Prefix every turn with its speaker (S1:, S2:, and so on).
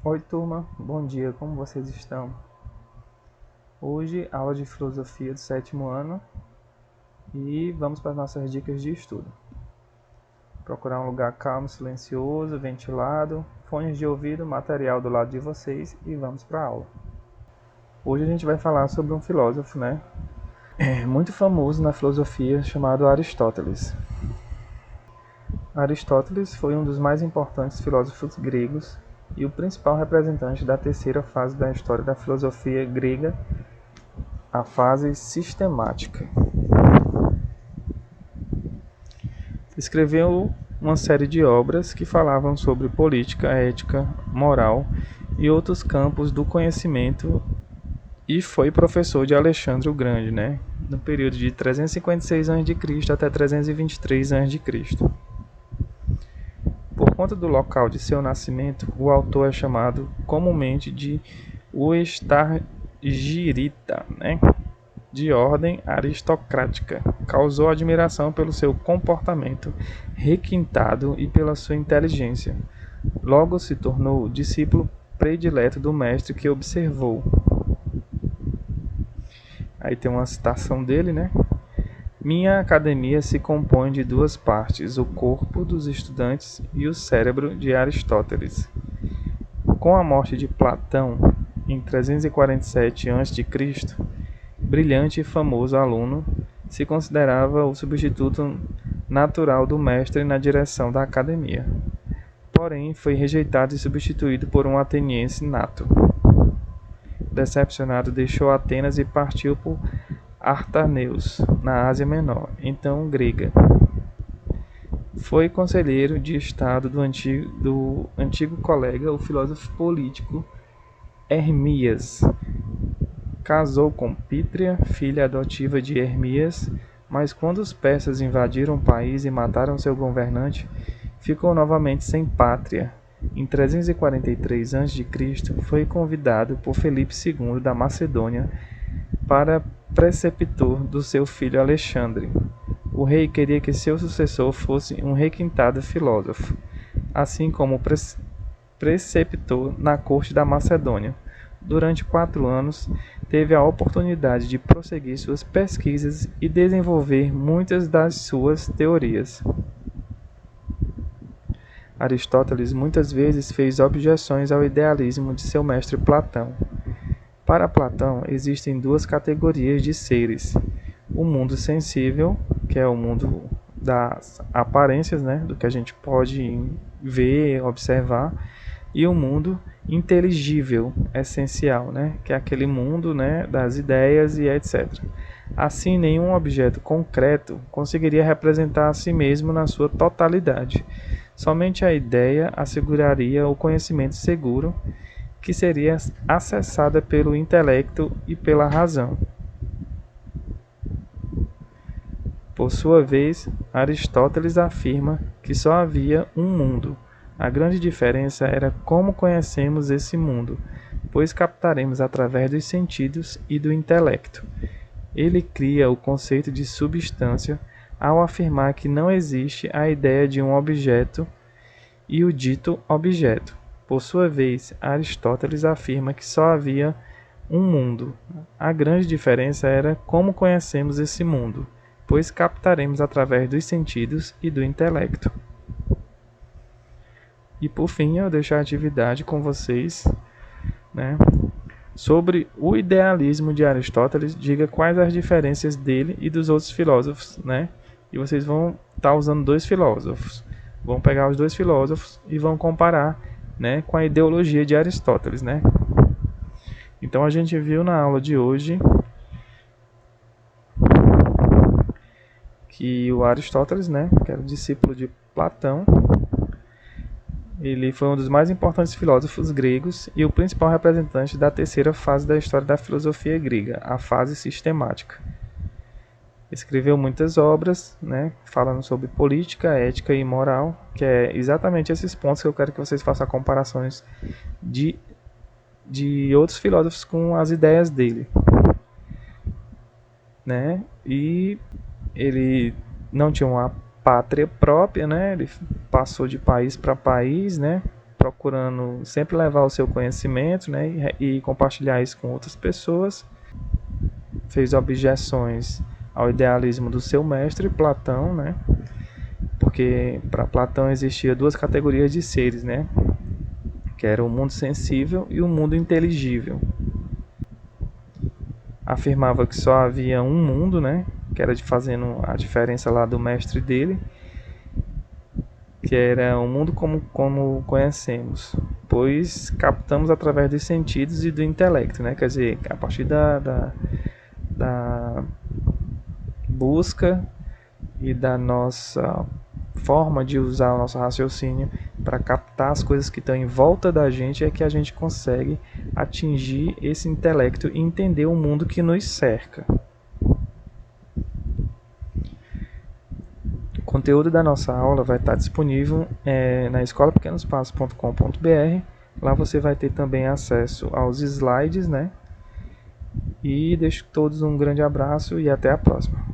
S1: Oi turma, bom dia, como vocês estão? Hoje, aula de filosofia do sétimo ano e vamos para as nossas dicas de estudo. Procurar um lugar calmo, silencioso, ventilado, fones de ouvido, material do lado de vocês e vamos para a aula. Hoje a gente vai falar sobre um filósofo, muito famoso na filosofia chamado Aristóteles. Aristóteles foi um dos mais importantes filósofos gregos e o principal representante da terceira fase da história da filosofia grega, a fase sistemática. Escreveu uma série de obras que falavam sobre política, ética, moral e outros campos do conhecimento e foi professor de Alexandre o Grande, no período de 356 a.C. até 323 a.C. Por conta do local de seu nascimento, o autor é chamado comumente de o Estargirita, de ordem aristocrática. Causou admiração pelo seu comportamento requintado e pela sua inteligência. Logo se tornou discípulo predileto do mestre que observou. Aí tem uma citação dele, Minha academia se compõe de duas partes, o corpo dos estudantes e o cérebro de Aristóteles. Com a morte de Platão, em 347 a.C., brilhante e famoso aluno, se considerava o substituto natural do mestre na direção da academia. Porém, foi rejeitado e substituído por um ateniense nato. Decepcionado, deixou Atenas e partiu por Artaneus, na Ásia Menor, então grega. Foi conselheiro de estado do antigo colega, o filósofo político Hermias. Casou com Pítria, filha adotiva de Hermias, mas quando os persas invadiram o país e mataram seu governante, ficou novamente sem pátria. Em 343 a.C., foi convidado por Felipe II da Macedônia para preceptor do seu filho Alexandre. O rei queria que seu sucessor fosse um requintado filósofo, assim como preceptor na corte da Macedônia. Durante 4 anos, teve a oportunidade de prosseguir suas pesquisas e desenvolver muitas das suas teorias. Aristóteles muitas vezes fez objeções ao idealismo de seu mestre Platão. Para Platão, existem duas categorias de seres: o mundo sensível, que é o mundo das aparências, do que a gente pode ver, observar, e o mundo inteligível, essencial, que é aquele mundo, das ideias e etc. Assim, nenhum objeto concreto conseguiria representar a si mesmo na sua totalidade. Somente a ideia asseguraria o conhecimento seguro, que seria acessada pelo intelecto e pela razão. Por sua vez, Aristóteles afirma que só havia um mundo. A grande diferença era como conhecemos esse mundo, pois captaremos através dos sentidos e do intelecto. Ele cria o conceito de substância ao afirmar que não existe a ideia de um objeto e o dito objeto. Por sua vez, Aristóteles afirma que só havia um mundo. A grande diferença era como conhecemos esse mundo, pois captaremos através dos sentidos e do intelecto. E por fim, eu deixo a atividade com vocês, sobre o idealismo de Aristóteles. Diga quais as diferenças dele e dos outros filósofos, E vocês vão estar usando dois filósofos. Vão pegar os dois filósofos e vão comparar, com a ideologia de Aristóteles, Então a gente viu na aula de hoje que o Aristóteles, que era o discípulo de Platão, ele foi um dos mais importantes filósofos gregos e o principal representante da terceira fase da história da filosofia grega, a fase sistemática. Escreveu muitas obras, falando sobre política, ética e moral, que é exatamente esses pontos que eu quero que vocês façam comparações de outros filósofos com as ideias dele. E ele não tinha uma pátria própria, ele passou de país para país, procurando sempre levar o seu conhecimento, né, e compartilhar isso com outras pessoas. Fez objeções ao idealismo do seu mestre, Platão, né, porque para Platão existia duas categorias de seres, né, que era o mundo sensível e o mundo inteligível. Afirmava que só havia um mundo, né, que era fazendo a diferença lá do mestre dele, que era o mundo como conhecemos, pois captamos através dos sentidos e do intelecto, né, quer dizer, a partir da busca e da nossa forma de usar o nosso raciocínio para captar as coisas que estão em volta da gente, é que a gente consegue atingir esse intelecto e entender o mundo que nos cerca. O conteúdo da nossa aula vai estar disponível na escolapequenospassos.com.br. Lá você vai ter também acesso aos slides, né? E deixo todos um grande abraço e até a próxima.